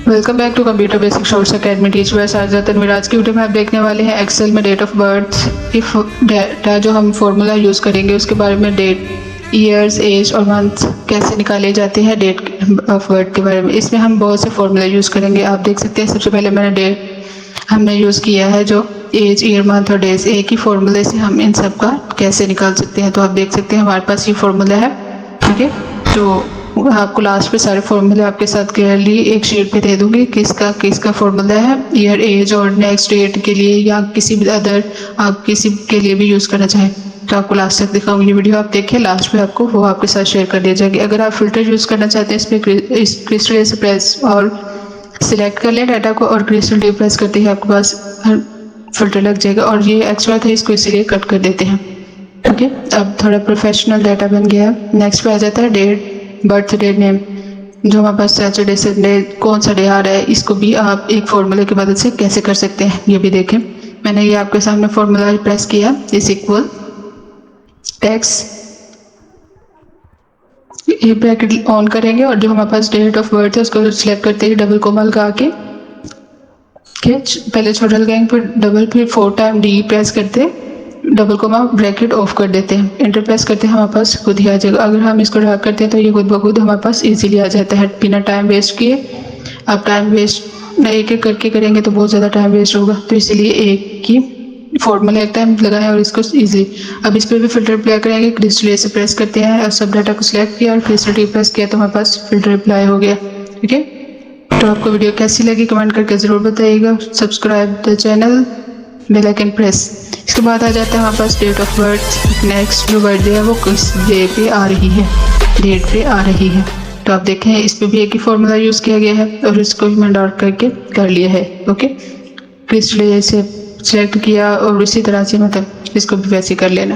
Welcome back to computer basic shorts academy teacher Sarja Tanveer. आज की video में आप देखने वाले हैं एक्सेल में date of birth if data जो हम फॉर्मूला यूज़ करेंगे उसके बारे में, डेट, ईयर्स, एज और मंथ कैसे निकाले जाते हैं डेट ऑफ बर्थ के बारे में। इसमें हम बहुत से फॉर्मूला यूज़ करेंगे। आप देख सकते हैं सबसे पहले मैंने डेट हमने यूज़ किया है, जो एज, ईयर, मंथ और डेज, एक ही फॉर्मूले से हम इन सब का कैसे निकाल सकते हैं। तो आप देख सकते हैं हमारे पास ये फॉर्मूला है, ठीक है। तो आपको लास्ट पे सारे फॉर्मूले आपके साथ क्लियरली एक शीट पे दे दूंगी, किसका फॉर्मूला है ईयर, एज और नेक्स्ट डेट के लिए, या किसी भी अदर आप किसी के लिए भी यूज़ करना चाहें तो आपको लास्ट तक दिखाऊंगी। वीडियो आप देखिए, लास्ट में आपको वो आपके साथ शेयर कर दिया जाएगी। अगर आप फिल्टर यूज़ करना चाहते हैं, इस पर क्रिस्टल से प्रेस और सिलेक्ट कर लें डाटा को, और क्रिस्टल डी प्रेस करते ही आपके पास फिल्टर लग जाएगा। और ये एक्स्ट्रा था, इसको इसीलिए कट कर देते हैं, ठीक है। अब थोड़ा प्रोफेशनल डाटा बन गया है। नेक्स्ट पे आ जाता है डेट, बर्थडे, नेम, जो हमारे पास सैटरडे, संडे, कौन सा डे आ रहा है, इसको भी आप एक फॉर्मूले की मदद से कैसे कर सकते हैं ये भी देखें। मैंने ये आपके सामने फॉर्मूला प्रेस किया, इज इक्वल टैक्स, ये ब्रैकेट ऑन करेंगे और जो हमारे पास डेट ऑफ बर्थ है उसको सिलेक्ट करते ही डबल कोमा लगा के पहले छोटा लगाएंगे, फिर डबल, फिर 4 टाइम डी प्रेस करते डबल कोमा ब्रैकेट ऑफ कर देते हैं, इंटर प्रेस करते हैं, हमारे पास खुद ही आ जाएगा। अगर हम इसको ड्रैग करते हैं तो ये खुद ब खुद हमारे पास इजीली आ जाता है बिना टाइम वेस्ट किए। अब टाइम वेस्ट एक एक करके करेंगे तो बहुत ज़्यादा टाइम वेस्ट होगा, तो इसीलिए एक ही फॉर्मूला एक टाइम लगाएं और इसको इजीली। अब इस पर भी फिल्टर अप्लाई करेंगे, क्रिस्टल से प्रेस करते हैं और सब डाटा को सिलेक्ट किया और क्रिस्टल टी प्रेस किया तो हमारे पास फिल्टर अप्लाई हो गया, ठीक है। तो आपको वीडियो कैसी लगी कमेंट करके ज़रूर बताइएगा। Subscribe the channel, bell icon press. इसके बाद आ जाता है हमारे पास डेट ऑफ बर्थ, नेक्स्ट जो बर्थडे है वो किस डे पे आ रही है, डेट पे आ रही है। तो आप देखें इस पे भी एक ही फॉर्मूला यूज़ किया गया है और इसको भी मैंने डार्क करके कर लिया है, ओके। क्रिस्टल से सिलेक्ट किया और इसी तरह से मतलब इसको भी वैसे कर लेना,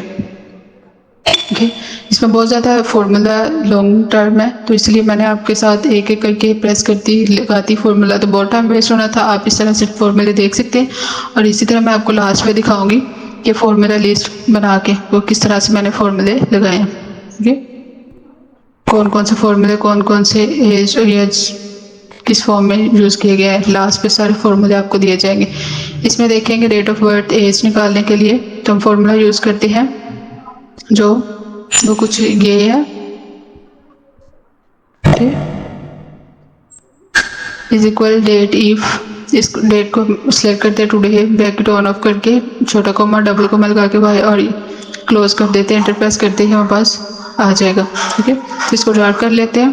ओके। इसमें बहुत ज़्यादा फॉर्मूला लॉन्ग टर्म है, तो इसलिए मैंने आपके साथ एक एक करके प्रेस करती लगाती फॉर्मूला, तो बहुत टाइम वेस्ट होना था। आप इस तरह से फॉर्मूले देख सकते हैं और इसी तरह मैं आपको लास्ट में दिखाऊंगी कि फॉर्मूला लिस्ट बना के वो किस तरह से मैंने फॉर्मूले लगाए हैं, ओके। कौन कौन से फॉर्मूले, कौन कौन से एज और एज किस फॉर्म में यूज़ किए गए हैं, लास्ट पे सारे फॉर्मूले आपको दिए जाएंगे। इसमें देखेंगे डेट ऑफ बर्थ, एज निकालने के लिए तो हम फॉर्मूला यूज़ करते हैं जो वो कुछ ये है, इज इक्वल डेट, इफ इस डेट को सिलेक्ट करते हैं टुडे, ब्रैकेट ऑन ऑफ करके छोटा कोमा डबल कोमा लगा के वाई और क्लोज कर देते हैं, इंटर प्रेस करते ही हमारे पास आ जाएगा, ठीक है। तो इसको ड्रा कर लेते हैं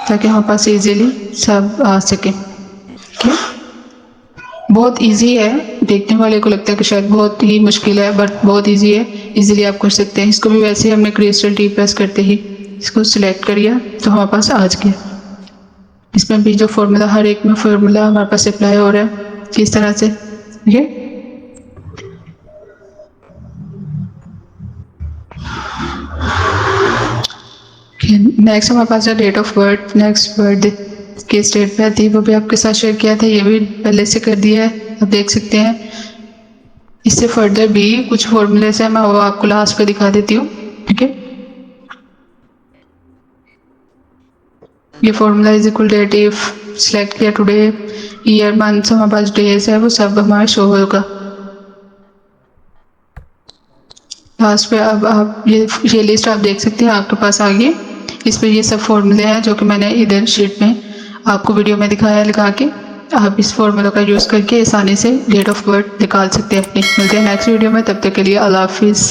ताकि हमारे पास इजीली सब आ सके, ठीक है। बहुत इजी है, देखने वाले को लगता है कि शायद बहुत ही मुश्किल है, बट बहुत इजी है, इजीली आप कर सकते हैं। इसको भी वैसे ही हमने क्रिस्टल टी प्रेस करते ही इसको सिलेक्ट कर लिया तो हमारे पास आ गया। इसमें भी जो फॉर्मूला, हर एक में फॉर्मूला हमारे पास अप्लाई हो रहा है किस तरह से, ठीक है। नेक्स्ट हमारे पास है date of birth, next birthday किस डेट पे आती है वो भी आपके साथ शेयर किया था, ये भी पहले से कर दिया है, आप देख सकते हैं। इससे फर्दर भी कुछ फॉर्मूले से मैं वो आपको लास्ट पे दिखा देती हूँ, ठीक है। ये formula is equal date, if select किया टुडे, ईयर, मंथ, हमारे पास डेज है वो सब हमारा शो होगा लास्ट पे। अब आप ये लिस्ट आप देख सकते हैं आपके पास आ गई। इस पर ये सब फॉर्मूले हैं जो कि मैंने इधर शीट में आपको वीडियो में दिखाया लगा के। आप इस फॉर्मूला का यूज़ करके आसानी से डेट ऑफ बर्थ निकाल सकते हैं अपनी। मिलते हैं नेक्स्ट वीडियो में, तब तक के लिए अल्लाह हाफिज़।